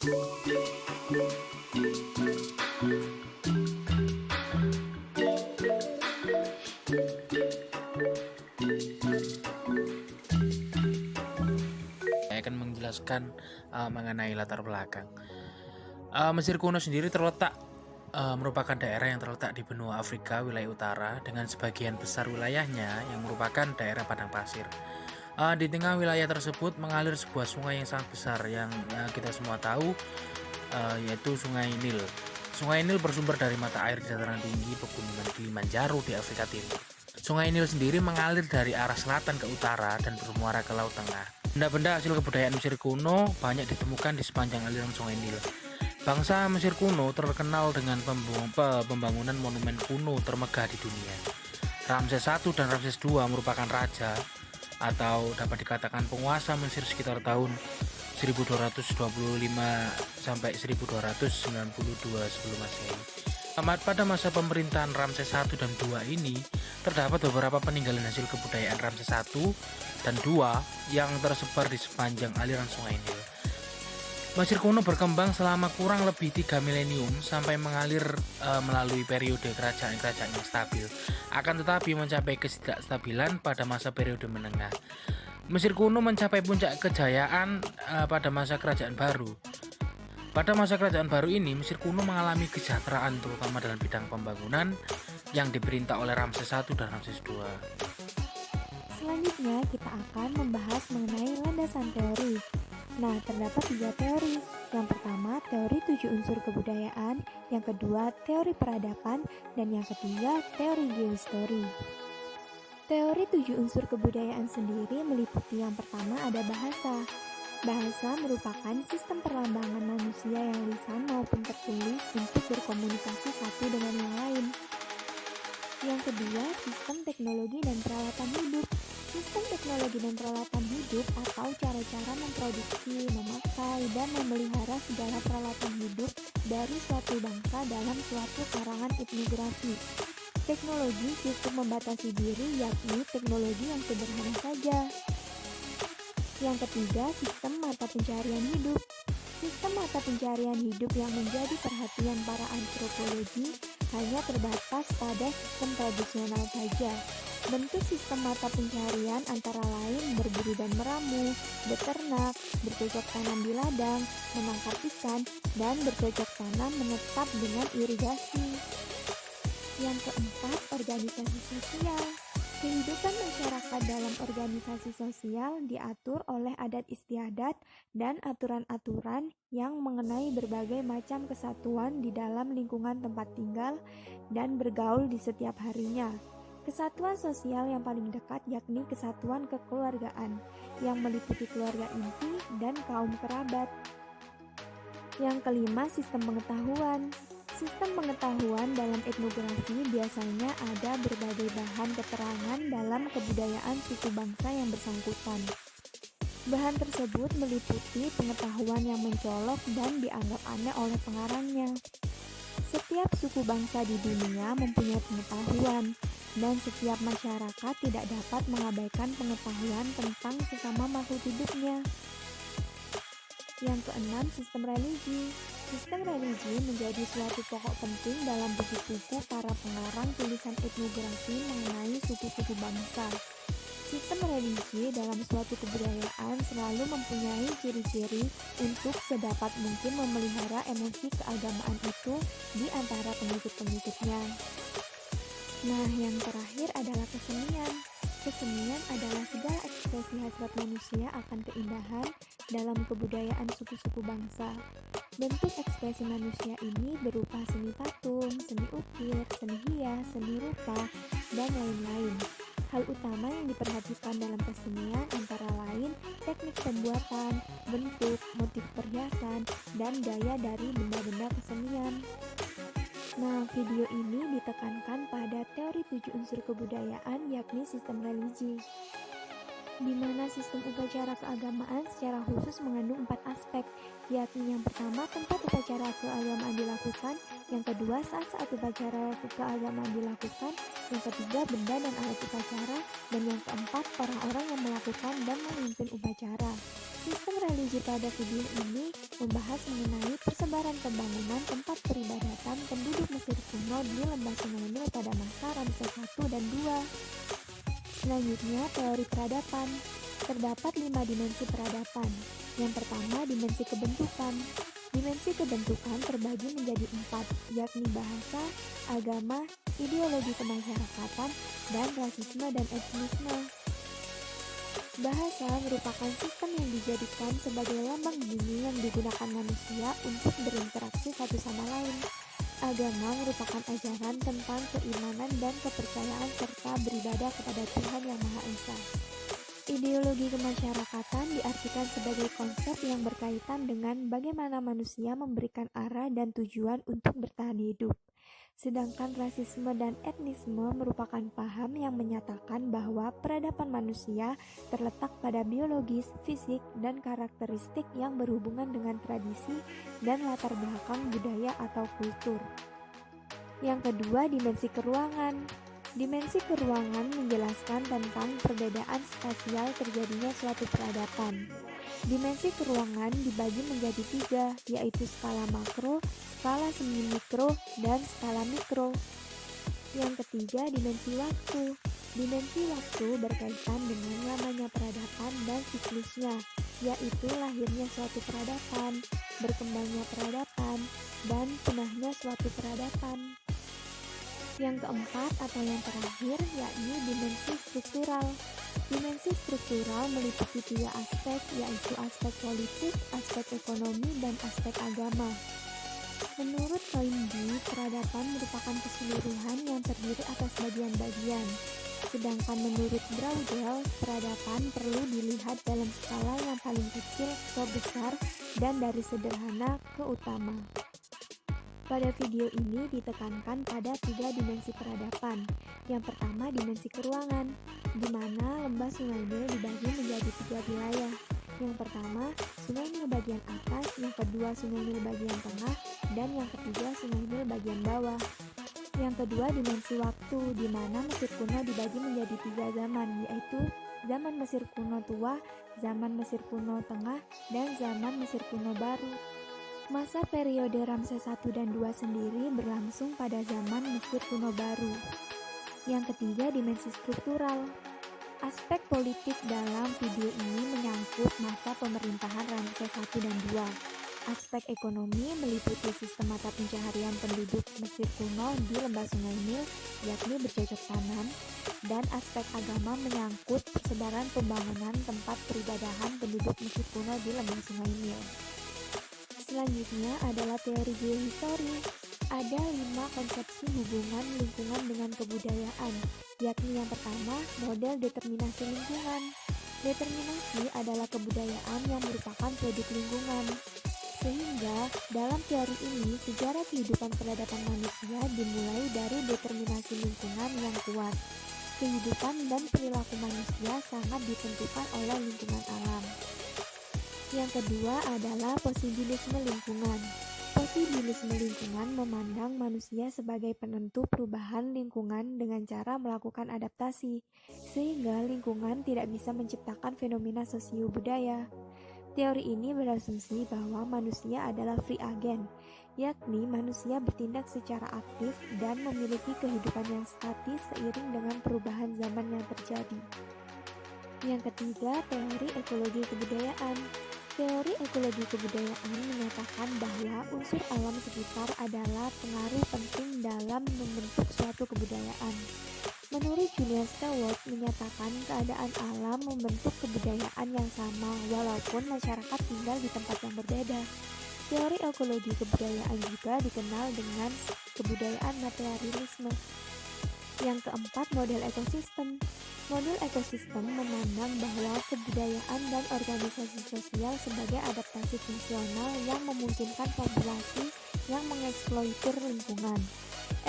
Saya akan menjelaskan mengenai latar belakang. Mesir kuno sendiri merupakan daerah yang terletak di benua Afrika wilayah utara dengan sebagian besar wilayahnya yang merupakan daerah padang pasir. Di tengah wilayah tersebut mengalir sebuah sungai yang sangat besar yang kita semua tahu, yaitu Sungai Nil. Sungai Nil bersumber dari mata air di dataran tinggi pegunungan Kilimanjaro di Afrika Timur. Sungai Nil sendiri mengalir dari arah selatan ke utara dan bermuara ke Laut Tengah. Benda-benda hasil kebudayaan Mesir kuno banyak ditemukan di sepanjang aliran Sungai Nil. Bangsa Mesir kuno terkenal dengan pembangunan monumen kuno termegah di dunia. Ramses I dan Ramses II merupakan raja atau dapat dikatakan penguasa Mesir sekitar tahun 1225 sampai 1292 sebelum Masehi. Pada masa pemerintahan Ramses I dan II ini, terdapat beberapa peninggalan hasil kebudayaan Ramses I dan II yang tersebar di sepanjang aliran Sungai Nil. Mesir kuno berkembang selama kurang lebih 3 milenium sampai mengalir melalui periode kerajaan-kerajaan yang stabil. Akan tetapi mencapai ketidakstabilan pada masa periode menengah. Mesir kuno mencapai puncak kejayaan pada masa kerajaan baru. Pada masa kerajaan baru ini, Mesir kuno mengalami kesejahteraan terutama dalam bidang pembangunan yang diperintah oleh Ramses I dan Ramses II. Selanjutnya kita akan membahas mengenai landasan teori. Nah, terdapat 3 teori. Yang pertama, teori 7 unsur kebudayaan. Yang kedua, teori peradaban. Dan yang ketiga, teori geohistori. Teori 7 unsur kebudayaan sendiri meliputi yang pertama ada bahasa. Bahasa merupakan sistem perlambangan manusia yang lisan maupun tertulis untuk berkomunikasi satu dengan yang lain. Yang kedua, sistem teknologi dan peralatan hidup. Sistem teknologi dan peralatan hidup atau cara-cara memproduksi, memakai, dan memelihara segala peralatan hidup dari suatu bangsa dalam suatu karangan etnografi. Teknologi cukup membatasi diri, yakni teknologi yang sederhana saja. Yang ketiga, sistem mata pencarian hidup. Sistem mata pencarian hidup yang menjadi perhatian para antropologi hanya terbatas pada sistem tradisional saja. Bentuk sistem mata pencarian antara lain berburu dan meramu, beternak, bercocok tanam di ladang, menangkap ikan, dan bercocok tanam menetap dengan irigasi. Yang keempat, organisasi sosial. Kehidupan masyarakat dalam organisasi sosial diatur oleh adat istiadat dan aturan-aturan yang mengenai berbagai macam kesatuan di dalam lingkungan tempat tinggal dan bergaul di setiap harinya. Kesatuan sosial yang paling dekat yakni kesatuan kekeluargaan yang meliputi keluarga inti dan kaum kerabat. Yang kelima, sistem pengetahuan. Sistem pengetahuan dalam etnografi biasanya ada berbagai bahan keterangan dalam kebudayaan suku bangsa yang bersangkutan. Bahan tersebut meliputi pengetahuan yang mencolok dan dianggap aneh oleh pengarangnya. Setiap suku bangsa di dunia mempunyai pengetahuan, dan setiap masyarakat tidak dapat mengabaikan pengetahuan tentang sesama makhluk hidupnya. Yang keenam, sistem religi. Sistem religi menjadi suatu pokok penting dalam buku-buku para pengarang tulisan etnografi mengenai suku-suku bangsa. Sistem religi dalam suatu kebudayaan selalu mempunyai ciri-ciri untuk sedapat mungkin memelihara emosi keagamaan itu di antara pengikut-pengikutnya. Nah, yang terakhir adalah kesenian. Kesenian adalah segala ekspresi hasrat manusia akan keindahan dalam kebudayaan suku-suku bangsa. Bentuk ekspresi manusia ini berupa seni patung, seni ukir, seni hias, seni rupa, dan lain-lain. Hal utama yang diperhatikan dalam kesenian antara lain teknik pembuatan, bentuk, motif perhiasan, dan gaya dari benda-benda kesenian. Nah, video ini ditekankan pada teori 7 unsur kebudayaan yakni sistem religi, di mana sistem upacara keagamaan secara khusus mengandung 4 aspek, yakni yang pertama tempat upacara keagamaan dilakukan, yang kedua saat upacara keagamaan dilakukan, yang ketiga benda dan alat upacara, dan yang keempat orang-orang yang melakukan dan memimpin upacara. Sistem religi pada video ini membahas mengenai persebaran pembangunan tempat peribadatan penduduk Mesir kuno di lembah Sungai Nil pada masa Ramses I dan II. Selanjutnya, teori peradaban. Terdapat 5 dimensi peradaban. Yang pertama, dimensi kebentukan. Dimensi kebentukan terbagi menjadi 4, yakni bahasa, agama, ideologi kemasyarakatan, dan rasisme dan etnisme. Bahasa merupakan sistem yang dijadikan sebagai lambang bumi yang digunakan manusia untuk berinteraksi satu sama lain. Agama merupakan ajaran tentang keimanan dan kepercayaan serta beribadah kepada Tuhan Yang Maha Esa. Ideologi kemasyarakatan diartikan sebagai konsep yang berkaitan dengan bagaimana manusia memberikan arah dan tujuan untuk bertahan hidup. Sedangkan rasisme dan etnisme merupakan paham yang menyatakan bahwa peradaban manusia terletak pada biologis, fisik, dan karakteristik yang berhubungan dengan tradisi dan latar belakang budaya atau kultur. Yang kedua, dimensi keruangan. Dimensi keruangan menjelaskan tentang perbedaan spasial terjadinya suatu peradaban. Dimensi keruangan dibagi menjadi 3, yaitu skala makro, skala semi-mikro, dan skala mikro. Yang ketiga, dimensi waktu. Dimensi waktu berkaitan dengan lamanya peradaban dan siklusnya, yaitu lahirnya suatu peradaban, berkembangnya peradaban, dan punahnya suatu peradaban. Yang keempat atau yang terakhir yakni dimensi struktural. Dimensi struktural meliputi 3 aspek, yaitu aspek politik, aspek ekonomi, dan aspek agama. Menurut Toynbee, peradaban merupakan keseluruhan yang terdiri atas bagian-bagian. Sedangkan menurut Braudel, peradaban perlu dilihat dalam skala yang paling kecil ke besar dan dari sederhana ke utama. Pada video ini ditekankan pada 3 dimensi peradaban. Yang pertama, dimensi keruangan, di mana lembah Sungai Nil dibagi menjadi 3 wilayah. Yang pertama, Sungai Nil bagian atas, yang kedua Sungai Nil bagian tengah, dan yang ketiga Sungai Nil bagian bawah. Yang kedua, dimensi waktu, di mana Mesir kuno dibagi menjadi 3 zaman, yaitu zaman Mesir kuno tua, zaman Mesir kuno tengah, dan zaman Mesir kuno baru. Masa periode Ramses I dan II sendiri berlangsung pada zaman Mesir kuno baru. Yang ketiga, dimensi struktural. Aspek politik dalam video ini menyangkut masa pemerintahan Ramses I dan II. Aspek ekonomi meliputi sistem mata pencaharian penduduk Mesir kuno di lembah Sungai Nil, yakni bercocok tanam, dan aspek agama menyangkut persebaran pembangunan tempat peribadahan penduduk Mesir kuno di lembah Sungai Nil. Selanjutnya adalah teori geohistori. Ada 5 konsepsi hubungan lingkungan dengan kebudayaan, yakni yang pertama, model determinasi lingkungan. Determinasi adalah kebudayaan yang merupakan produk lingkungan. Sehingga, dalam teori ini, sejarah kehidupan peradaban manusia dimulai dari determinasi lingkungan yang kuat. Kehidupan dan perilaku manusia sangat ditentukan oleh lingkungan alam. Yang kedua adalah posibilisme lingkungan. Posibilisme lingkungan memandang manusia sebagai penentu perubahan lingkungan dengan cara melakukan adaptasi, sehingga lingkungan tidak bisa menciptakan fenomena sosio-budaya. Teori ini berasumsi bahwa manusia adalah free agent, yakni manusia bertindak secara aktif dan memiliki kehidupan yang statis seiring dengan perubahan zaman yang terjadi. Yang ketiga, teori ekologi kebudayaan. Teori ekologi kebudayaan menyatakan bahwa unsur alam sekitar adalah pengaruh penting dalam membentuk suatu kebudayaan. Menurut Julian Stewart menyatakan keadaan alam membentuk kebudayaan yang sama walaupun masyarakat tinggal di tempat yang berbeda. Teori ekologi kebudayaan juga dikenal dengan kebudayaan materialisme. Yang keempat, model ekosistem. Model ekosistem memandang bahwa kebudayaan dan organisasi sosial sebagai adaptasi fungsional yang memungkinkan populasi yang mengeksploitir lingkungan.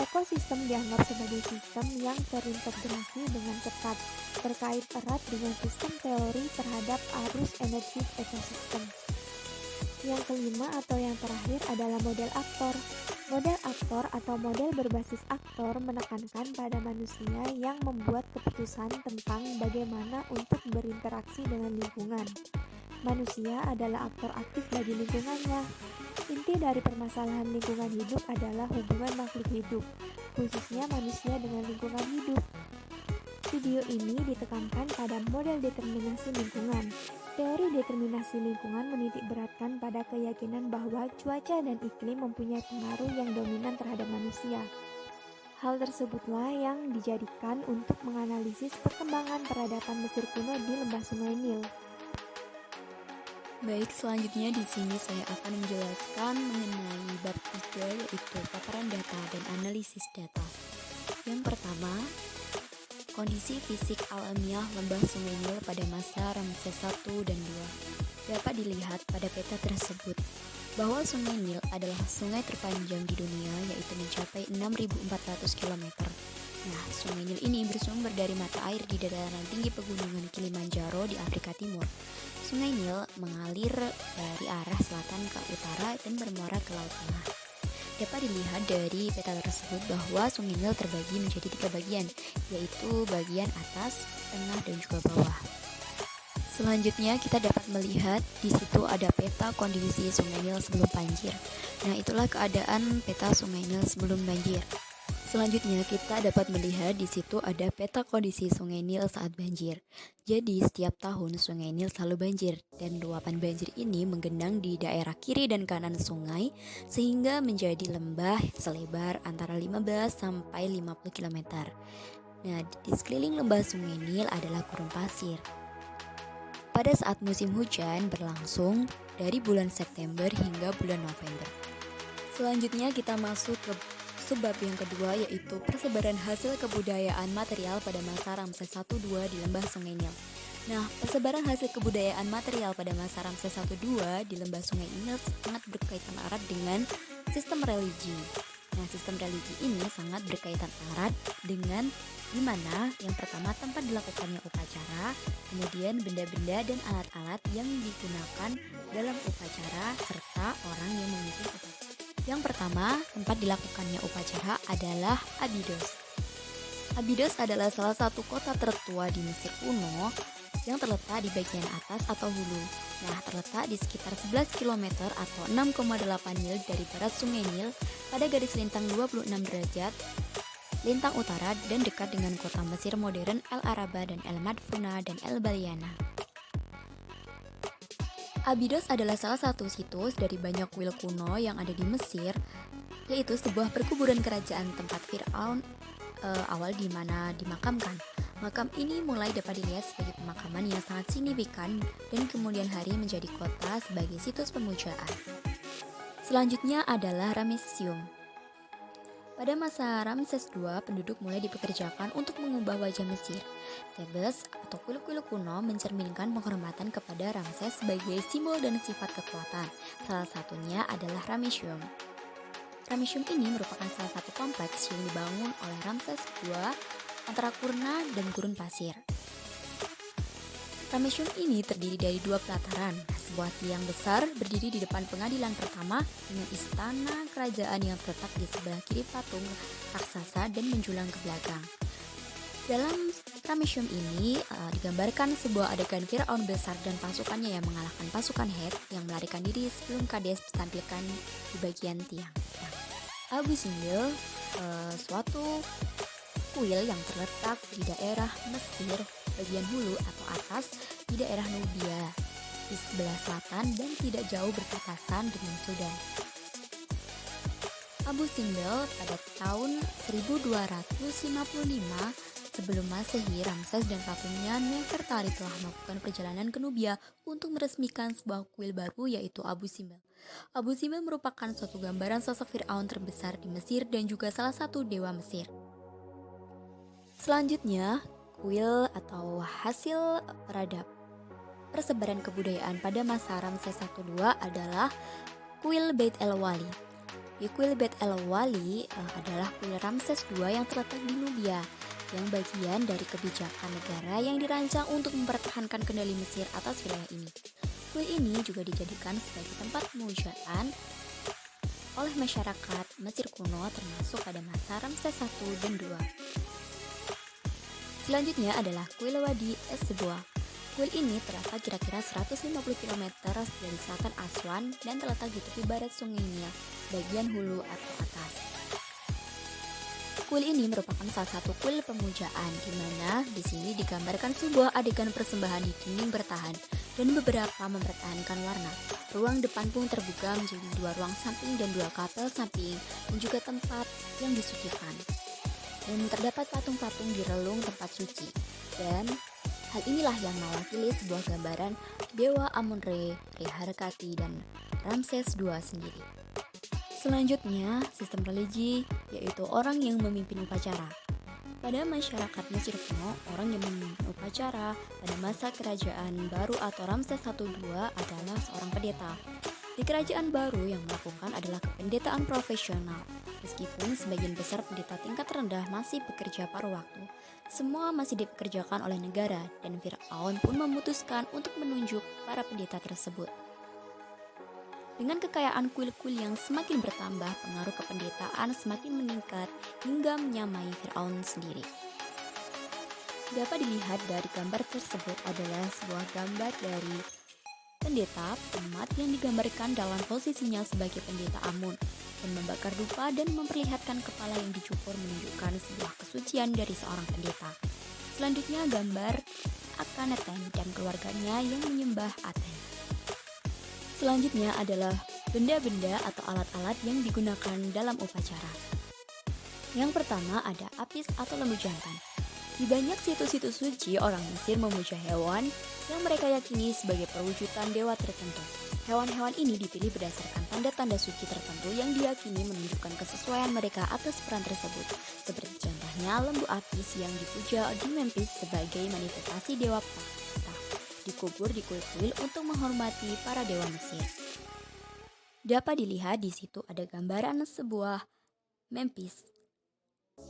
Ekosistem dianggap sebagai sistem yang terintegrasi dengan ketat, terkait erat dengan sistem teori terhadap arus energi ekosistem. Yang kelima atau yang terakhir adalah model aktor. Model aktor atau model berbasis aktor menekankan pada manusia yang membuat keputusan tentang bagaimana untuk berinteraksi dengan lingkungan. Manusia adalah aktor aktif bagi lingkungannya. Inti dari permasalahan lingkungan hidup adalah hubungan makhluk hidup, khususnya manusia dengan lingkungan hidup. Video ini ditekankan pada model determinasi lingkungan. Teori determinasi lingkungan menitik beratkan pada keyakinan bahwa cuaca dan iklim mempunyai pengaruh yang dominan terhadap manusia. Hal tersebutlah yang dijadikan untuk menganalisis perkembangan peradaban Mesir kuno di lembah Sungai Nil. Baik, selanjutnya di sini saya akan menjelaskan mengenai bab 3, yaitu paparan data dan analisis data. Yang pertama, kondisi fisik alamiah lembah Sungai Nil pada masa Ramses I dan II. Dapat dilihat pada peta tersebut bahwa Sungai Nil adalah sungai terpanjang di dunia, yaitu mencapai 6.400 km. Nah, Sungai Nil ini bersumber dari mata air di dataran tinggi pegunungan Kilimanjaro di Afrika Timur. Sungai Nil mengalir dari arah selatan ke utara dan bermuara ke Laut Tengah. Dapat dilihat dari peta tersebut bahwa Sungai Nil terbagi menjadi 3 bagian, yaitu bagian atas, tengah, dan juga bawah. Selanjutnya kita dapat melihat di situ ada peta kondisi Sungai Nil sebelum banjir. Nah, itulah keadaan peta Sungai Nil sebelum banjir. Selanjutnya kita dapat melihat di situ ada peta kondisi Sungai Nil saat banjir. Jadi setiap tahun Sungai Nil selalu banjir dan luapan banjir ini menggenang di daerah kiri dan kanan sungai sehingga menjadi lembah selebar antara 15 sampai 50 km. Nah, di sekeliling lembah Sungai Nil adalah gurun pasir. Pada saat musim hujan berlangsung dari bulan September hingga bulan November. Selanjutnya kita masuk ke bab yang kedua, yaitu persebaran hasil kebudayaan material pada masa Ramses I-II di lembah Sungai Nil. Nah, persebaran hasil kebudayaan material pada masa Ramses I-II di lembah Sungai Nil sangat berkaitan erat dengan sistem religi. Nah, sistem religi ini sangat berkaitan erat dengan dimana yang pertama tempat dilakukannya upacara, kemudian benda-benda dan alat-alat yang digunakan dalam upacara, serta orang yang memimpin upacara. Yang pertama, tempat dilakukannya upacara adalah Abydos. Abydos adalah salah satu kota tertua di Mesir kuno yang terletak di bagian atas atau hulu. Nah, terletak di sekitar 11 km atau 6,8 mil dari barat Sungai Nil pada garis lintang 26 derajat lintang utara dan dekat dengan kota Mesir modern El Araba dan El Madfuna dan El Baliana. Abydos adalah salah satu situs dari banyak kuil kuno yang ada di Mesir, yaitu sebuah perkuburan kerajaan tempat Firaun awal di mana dimakamkan. Makam ini mulai dapat dilihat sebagai pemakaman yang sangat signifikan dan kemudian hari menjadi kota sebagai situs pemujaan. Selanjutnya adalah Ramesseum. Pada masa Ramses II, penduduk mulai dipekerjakan untuk mengubah wajah Mesir. Thebes atau kuil-kuil kuno mencerminkan penghormatan kepada Ramses sebagai simbol dan sifat kekuatan. Salah satunya adalah Ramesseum. Ramesseum ini merupakan salah satu kompleks yang dibangun oleh Ramses II antara kurna dan gurun pasir. Ramesseum ini terdiri dari 2 pelataran. Sebuah tiang besar berdiri di depan pengadilan pertama dengan istana kerajaan yang terletak di sebelah kiri patung raksasa dan menjulang ke belakang. Dalam Ramesseum ini digambarkan sebuah adegan Firaun besar dan pasukannya yang mengalahkan pasukan Het yang melarikan diri sebelum Kades ditampilkan di bagian tiang. Abu Simbel, suatu kuil yang terletak di daerah Mesir bagian hulu atau atas di daerah Nubia di sebelah selatan dan tidak jauh berbatasan dengan Sudan. Abu Simbel pada tahun 1255 sebelum Masehi, Ramses dan ratunya Nefertari telah melakukan perjalanan ke Nubia untuk meresmikan sebuah kuil baru yaitu Abu Simbel. Abu Simbel merupakan suatu gambaran sosok Firaun terbesar di Mesir dan juga salah satu dewa Mesir. Selanjutnya, kuil atau hasil peradab persebaran kebudayaan pada masa Ramses I-II adalah kuil Beit el-Wali. Di kuil Beit el-Wali adalah kuil Ramses II yang terletak di Nubia, yang bagian dari kebijakan negara yang dirancang untuk mempertahankan kendali Mesir atas wilayah ini. Kuil ini juga dijadikan sebagai tempat pemujaan oleh masyarakat Mesir kuno termasuk pada masa Ramses I dan II. Selanjutnya adalah kuil Wadi Es-Sebua. Kuil ini terletak kira-kira 150 km dari selatan Aswan dan terletak di tepi barat Sungai Nil, bagian hulu atau atas. Kuil ini merupakan salah satu kuil pemujaan, di mana di sini digambarkan sebuah adegan persembahan di dinding bertahan dan beberapa mempertahankan warna. Ruang depan pun terbuka menjadi 2 ruang samping dan 2 kapel samping, dan juga tempat yang disucikan. Dan terdapat patung-patung di relung tempat suci. Dan hal inilah yang mewakili sebuah gambaran Dewa Amun-Re, Re-Harkati, dan Ramses II sendiri. Selanjutnya, sistem religi, yaitu orang yang memimpin upacara. Pada masyarakat Mesir kuno, orang yang memimpin upacara pada masa kerajaan baru atau Ramses I II adalah seorang pendeta. Di kerajaan baru yang melakukan adalah kependetaan profesional. Meskipun sebagian besar pendeta tingkat rendah masih bekerja paruh waktu, semua masih dipekerjakan oleh negara dan Firaun pun memutuskan untuk menunjuk para pendeta tersebut. Dengan kekayaan kuil-kuil yang semakin bertambah, pengaruh kependetaan semakin meningkat hingga menyamai Firaun sendiri. Dapat dilihat dari gambar tersebut adalah sebuah gambar dari pendeta umat yang digambarkan dalam posisinya sebagai pendeta Amun dan membakar dupa dan memperlihatkan kepala yang dicukur menunjukkan sebuah kesucian dari seorang pendeta. Selanjutnya gambar Akhenaten dan keluarganya yang menyembah Aten. Selanjutnya adalah benda-benda atau alat-alat yang digunakan dalam upacara. Yang pertama ada apis atau lembu jantan. Di banyak situs-situs suci, orang Mesir memuja hewan yang mereka yakini sebagai perwujudan dewa tertentu. Hewan-hewan ini dipilih berdasarkan tanda-tanda suci tertentu yang diyakini menunjukkan kesesuaian mereka atas peran tersebut. Seperti contohnya lembu apis yang dipuja di Memphis sebagai manifestasi dewa Ptah, dikubur di kuil-kuil untuk menghormati para dewa Mesir. Dapat dilihat di situ ada gambaran sebuah Memphis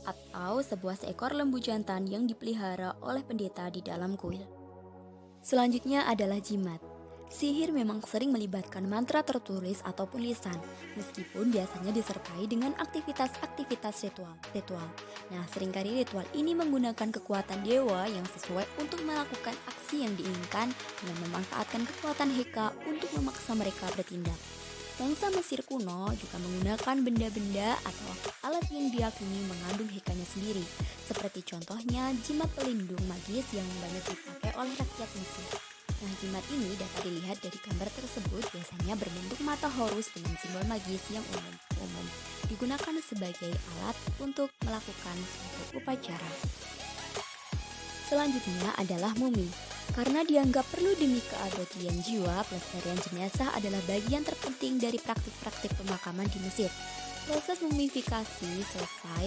atau sebuah seekor lembu jantan yang dipelihara oleh pendeta di dalam kuil. Selanjutnya adalah jimat. Sihir memang sering melibatkan mantra tertulis ataupun lisan, meskipun biasanya disertai dengan aktivitas-aktivitas ritual. Nah, seringkali ritual ini menggunakan kekuatan dewa yang sesuai untuk melakukan aksi yang diinginkan dengan memanfaatkan kekuatan Heka untuk memaksa mereka bertindak. Bangsa Mesir kuno juga menggunakan benda-benda atau alat yang diyakini mengandung hekanya sendiri, seperti contohnya jimat pelindung magis yang banyak dipakai oleh rakyat Mesir. Nah, jimat ini dapat dilihat dari gambar tersebut biasanya berbentuk mata Horus dengan simbol magis yang umum digunakan sebagai alat untuk melakukan suatu upacara. Selanjutnya adalah mumi. Karena dianggap perlu demi keabadian jiwa, pelestarian jenazah adalah bagian terpenting dari praktik-praktik pemakaman di Mesir. Proses mumifikasi selesai,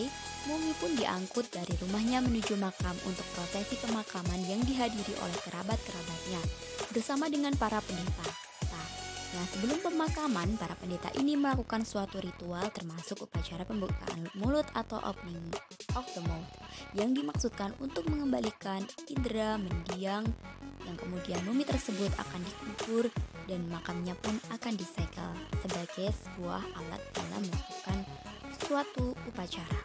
mumi pun diangkut dari rumahnya menuju makam untuk prosesi pemakaman yang dihadiri oleh kerabat-kerabatnya bersama dengan para pendeta. Nah, sebelum pemakaman, para pendeta ini melakukan suatu ritual termasuk upacara pembukaan mulut atau opening of the mouth yang dimaksudkan untuk mengembalikan indera mendiang, yang kemudian mumi tersebut akan dikubur dan makamnya pun akan disegel sebagai sebuah alat dalam melakukan suatu upacara.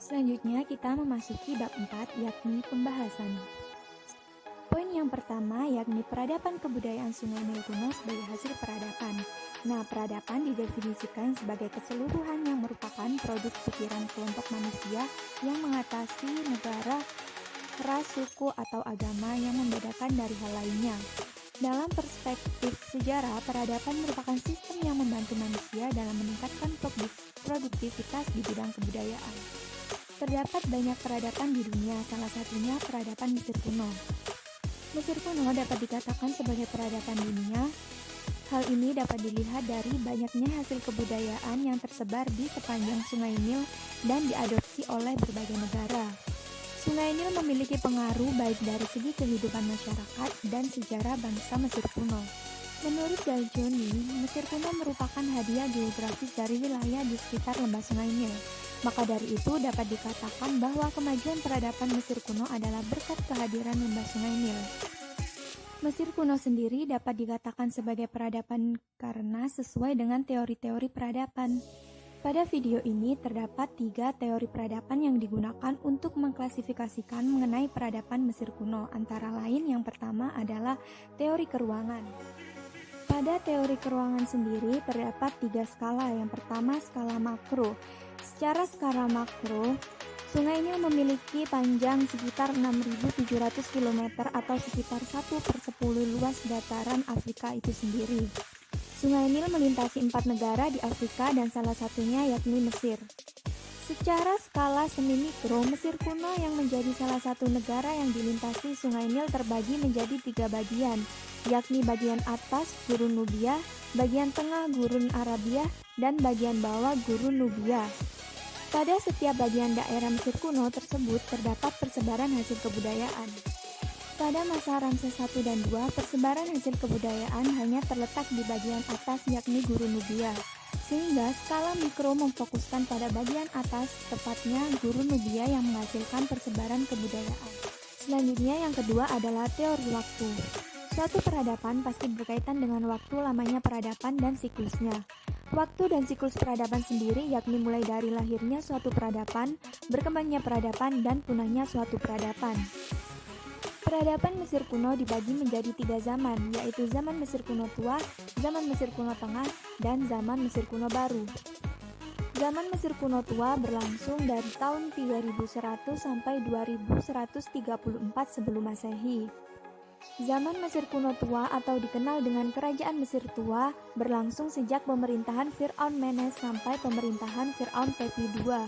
Selanjutnya kita memasuki bab 4 yakni pembahasan. Poin yang pertama yakni peradaban kebudayaan Sungai Nil kuno sebagai hasil peradaban. Nah, peradaban didefinisikan sebagai keseluruhan yang merupakan produk pikiran kelompok manusia yang mengatasi negara, ras, suku, atau agama yang membedakan dari hal lainnya. Dalam perspektif sejarah, peradaban merupakan sistem yang membantu manusia dalam meningkatkan produktivitas di bidang kebudayaan. Terdapat banyak peradaban di dunia, salah satunya peradaban Mesir kuno. Mesir kuno dapat dikatakan sebagai peradaban dunia. Hal ini dapat dilihat dari banyaknya hasil kebudayaan yang tersebar di sepanjang Sungai Nil dan diadopsi oleh berbagai negara. Sungai Nil memiliki pengaruh baik dari segi kehidupan masyarakat dan sejarah bangsa Mesir kuno. Menurut Galjoni, Mesir kuno merupakan hadiah geografis dari wilayah di sekitar lembah Sungai Nil. Maka dari itu dapat dikatakan bahwa kemajuan peradaban Mesir kuno adalah berkat kehadiran lembah Sungai Nil. Mesir kuno sendiri dapat dikatakan sebagai peradaban karena sesuai dengan teori-teori peradaban. Pada video ini terdapat 3 teori peradaban yang digunakan untuk mengklasifikasikan mengenai peradaban Mesir kuno. Antara lain yang pertama adalah teori keruangan. Pada teori keruangan sendiri terdapat 3 skala. Yang pertama skala makro. Secara skala makro, Sungai Nil memiliki panjang sekitar 6.700 km atau sekitar 1/10 luas dataran Afrika itu sendiri. Sungai Nil melintasi 4 negara di Afrika dan salah satunya yakni Mesir. Secara skala semi-mikro, Mesir kuno yang menjadi salah satu negara yang dilintasi Sungai Nil terbagi menjadi 3 bagian, yakni bagian atas Gurun Nubia, bagian tengah Gurun Arabia, dan bagian bawah Gurun Nubia. Pada setiap bagian daerah Mesir kuno tersebut terdapat persebaran hasil kebudayaan. Pada masa Ramses I dan II, persebaran hasil kebudayaan hanya terletak di bagian atas yakni Gurun Nubia, sehingga skala mikro memfokuskan pada bagian atas, tepatnya Gurun Nubia yang menghasilkan persebaran kebudayaan. Selanjutnya yang kedua adalah teori waktu. Suatu peradaban pasti berkaitan dengan waktu lamanya peradaban dan siklusnya. Waktu dan siklus peradaban sendiri yakni mulai dari lahirnya suatu peradaban, berkembangnya peradaban, dan punahnya suatu peradaban. Peradaban Mesir kuno dibagi menjadi 3 zaman, yaitu zaman Mesir kuno tua, zaman Mesir kuno tengah, dan zaman Mesir kuno baru. Zaman Mesir kuno tua berlangsung dari tahun 3100 sampai 2134 sebelum Masehi. Zaman Mesir kuno tua atau dikenal dengan Kerajaan Mesir tua berlangsung sejak pemerintahan Fir'aun Menes sampai pemerintahan Fir'aun Pepi II.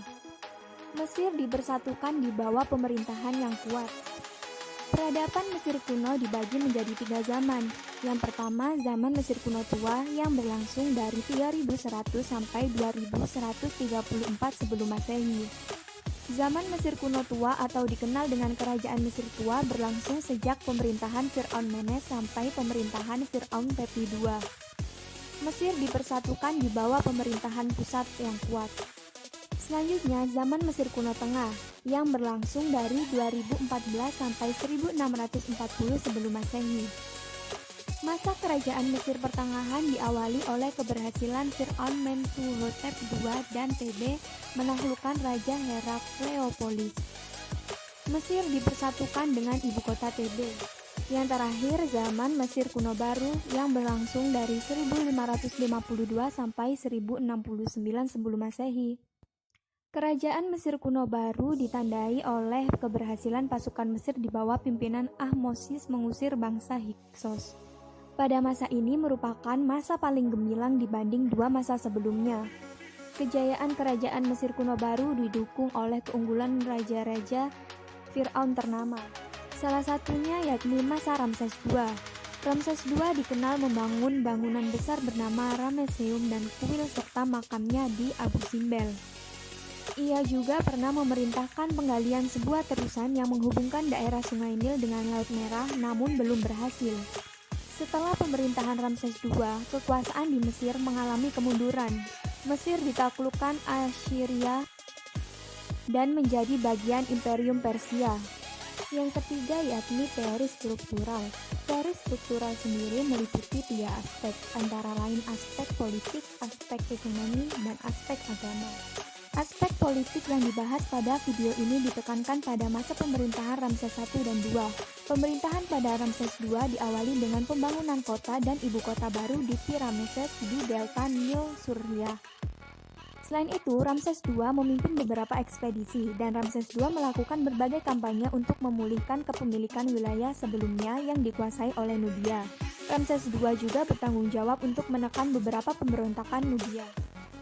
Mesir dipersatukan di bawah pemerintahan yang kuat. Peradaban Mesir kuno dibagi menjadi 3 zaman. Yang pertama, zaman Mesir kuno tua yang berlangsung dari 3100 sampai 2134 sebelum Masehi. Zaman Mesir kuno tua atau dikenal dengan Kerajaan Mesir tua berlangsung sejak pemerintahan Fir'aun Menes sampai pemerintahan Fir'aun Pepi II. Mesir dipersatukan di bawah pemerintahan pusat yang kuat. Selanjutnya, zaman Mesir kuno tengah yang berlangsung dari 2014 sampai 1640 sebelum Masehi. Masa kerajaan Mesir pertengahan diawali oleh keberhasilan Fir'aun Mentuhotep II dan Tebe menaklukkan Raja Herakleopolis. Mesir dipersatukan dengan ibu kota Tebe. Yang terakhir, zaman Mesir kuno baru yang berlangsung dari 1552 sampai 1069 sebelum Masehi. Kerajaan Mesir kuno baru ditandai oleh keberhasilan pasukan Mesir di bawah pimpinan Ahmosis mengusir bangsa Hyksos. Pada masa ini merupakan masa paling gemilang dibanding 2 masa sebelumnya. Kejayaan kerajaan Mesir kuno baru didukung oleh keunggulan raja-raja Fir'aun ternama. Salah satunya yakni masa Ramses II. Ramses II dikenal membangun bangunan besar bernama Ramesseum dan kuil serta makamnya di Abu Simbel. Ia juga pernah memerintahkan penggalian sebuah terusan yang menghubungkan daerah Sungai Nil dengan Laut Merah, namun belum berhasil. Setelah pemerintahan Ramses II, kekuasaan di Mesir mengalami kemunduran. Mesir ditaklukkan Assyria dan menjadi bagian Imperium Persia. Yang ketiga yakni teori struktural. Teori struktural sendiri meliputi 3 aspek, antara lain aspek politik, aspek ekonomi, dan aspek agama. Aspek politik yang dibahas pada video ini ditekankan pada masa pemerintahan Ramses I dan II. Pemerintahan pada Ramses II diawali dengan pembangunan kota dan ibu kota baru di Pi-Rameses di delta Nil Suriah. Selain itu, Ramses II memimpin beberapa ekspedisi dan Ramses II melakukan berbagai kampanye untuk memulihkan kepemilikan wilayah sebelumnya yang dikuasai oleh Nubia. Ramses II juga bertanggung jawab untuk menekan beberapa pemberontakan Nubia.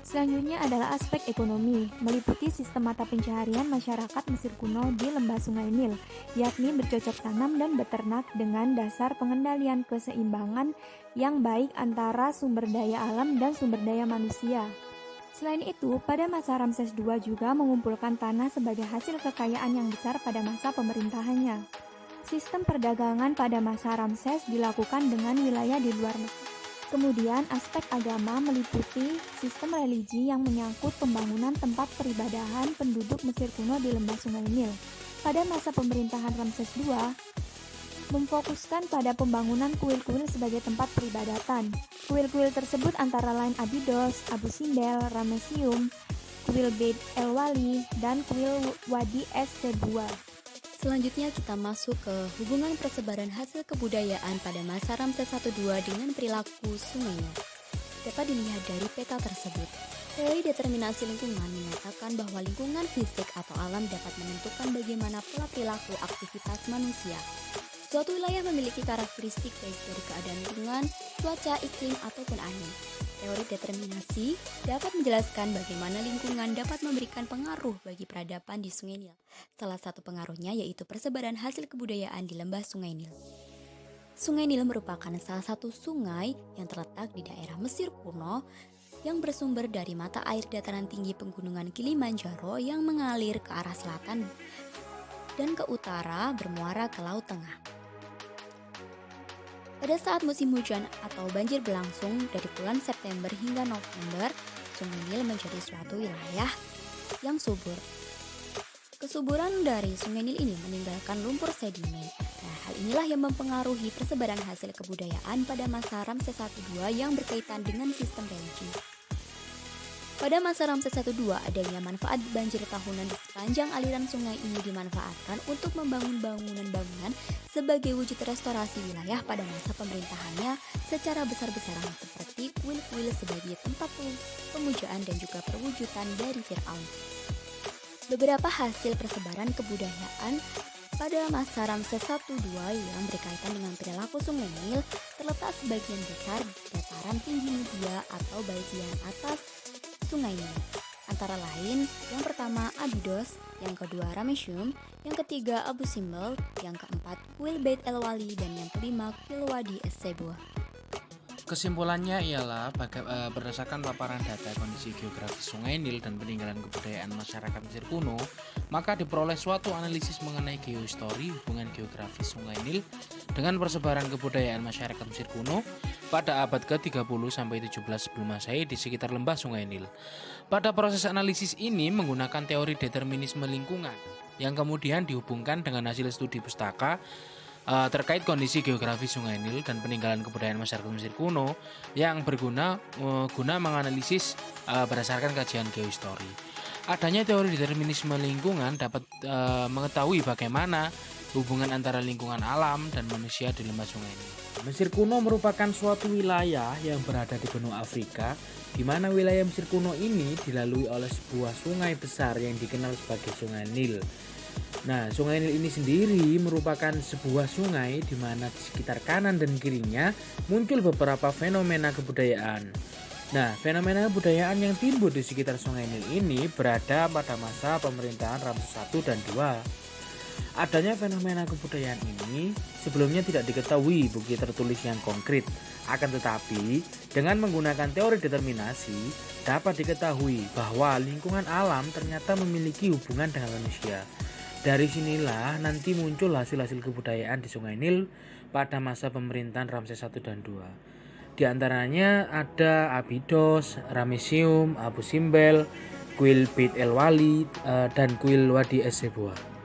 Selanjutnya adalah aspek ekonomi, meliputi sistem mata pencaharian masyarakat Mesir kuno di lembah Sungai Nil, yakni bercocok tanam dan beternak dengan dasar pengendalian keseimbangan yang baik antara sumber daya alam dan sumber daya manusia. Selain itu, pada masa Ramses II juga mengumpulkan tanah sebagai hasil kekayaan yang besar pada masa pemerintahannya. Sistem perdagangan pada masa Ramses dilakukan dengan wilayah di luar Mesir. Kemudian aspek agama meliputi sistem religi yang menyangkut pembangunan tempat peribadahan penduduk Mesir kuno di lembah Sungai Nil. Pada masa pemerintahan Ramses II, memfokuskan pada pembangunan kuil-kuil sebagai tempat peribadatan. Kuil-kuil tersebut antara lain Abydos, Abu Simbel, Ramesseum, kuil Beit El Wali, dan kuil Wadi Es Sebua. Selanjutnya kita masuk ke hubungan persebaran hasil kebudayaan pada masa Ramses I-II dengan perilaku Sungai Nil. Dapat dilihat dari peta tersebut. Teori determinasi lingkungan menyatakan bahwa lingkungan fisik atau alam dapat menentukan bagaimana pola perilaku aktivitas manusia. Suatu wilayah memiliki karakteristik baik dari keadaan lingkungan, cuaca, iklim, ataupun angin. Teori determinasi dapat menjelaskan bagaimana lingkungan dapat memberikan pengaruh bagi peradaban di Sungai Nil. Salah satu pengaruhnya yaitu persebaran hasil kebudayaan di lembah Sungai Nil. Sungai Nil merupakan salah satu sungai yang terletak di daerah Mesir kuno yang bersumber dari mata air dataran tinggi pegunungan Kilimanjaro yang mengalir ke arah selatan dan ke utara bermuara ke Laut Tengah. Pada saat musim hujan atau banjir berlangsung dari bulan September hingga November, Sungai Nil menjadi suatu wilayah yang subur. Kesuburan dari Sungai Nil ini meninggalkan lumpur sedimen. Nah, hal inilah yang mempengaruhi persebaran hasil kebudayaan pada masa Ramses I-II yang berkaitan dengan sistem religi. Pada masa Ramses I-II, adanya manfaat banjir tahunan di sepanjang aliran sungai ini dimanfaatkan untuk membangun bangunan-bangunan sebagai wujud restorasi wilayah pada masa pemerintahannya secara besar-besaran seperti kuil-kuil sebagai tempat pemujaan dan juga perwujudan dari Fir'aun. Beberapa hasil persebaran kebudayaan pada masa Ramses I-II yang berkaitan dengan perilaku Sungai Nil terletak sebagian besar di dataran tinggi Nubia atau bagian atas Sungai Nil. Antara lain, yang pertama Abydos, yang kedua Ramesseum, yang ketiga Abu Simbel, yang keempat kuil Beit El Wali, dan yang kelima kuil Wadi Es Sebua. Kesimpulannya ialah berdasarkan paparan data kondisi geografis Sungai Nil dan peninggalan kebudayaan masyarakat Mesir kuno, maka diperoleh suatu analisis mengenai geohistori hubungan geografis Sungai Nil dengan persebaran kebudayaan masyarakat Mesir kuno pada abad ke-30 sampai 17 sebelum Masehi di sekitar lembah Sungai Nil. Pada proses analisis ini menggunakan teori determinisme lingkungan yang kemudian dihubungkan dengan hasil studi pustaka terkait kondisi geografis Sungai Nil dan peninggalan kebudayaan masyarakat Mesir kuno yang berguna guna menganalisis berdasarkan kajian geohistori. Adanya teori determinisme lingkungan dapat mengetahui bagaimana hubungan antara lingkungan alam dan manusia di lembah Sungai Nil. Mesir kuno merupakan suatu wilayah yang berada di benua Afrika, di mana wilayah Mesir kuno ini dilalui oleh sebuah sungai besar yang dikenal sebagai Sungai Nil. Nah, Sungai Nil ini sendiri merupakan sebuah sungai di mana di sekitar kanan dan kirinya muncul beberapa fenomena kebudayaan. Nah, fenomena kebudayaan yang timbul di sekitar Sungai Nil ini berada pada masa pemerintahan Ramses I dan II. Adanya fenomena kebudayaan ini sebelumnya tidak diketahui bukti tertulis yang konkret. Akan tetapi, dengan menggunakan teori determinasi, dapat diketahui bahwa lingkungan alam ternyata memiliki hubungan dengan manusia. Dari sinilah nanti muncul hasil-hasil kebudayaan di Sungai Nil pada masa pemerintahan Ramses I dan II. Di antaranya ada Abydos, Ramesseum, Abu Simbel, kuil Beit El Wali, dan kuil Wadi Es Sebua.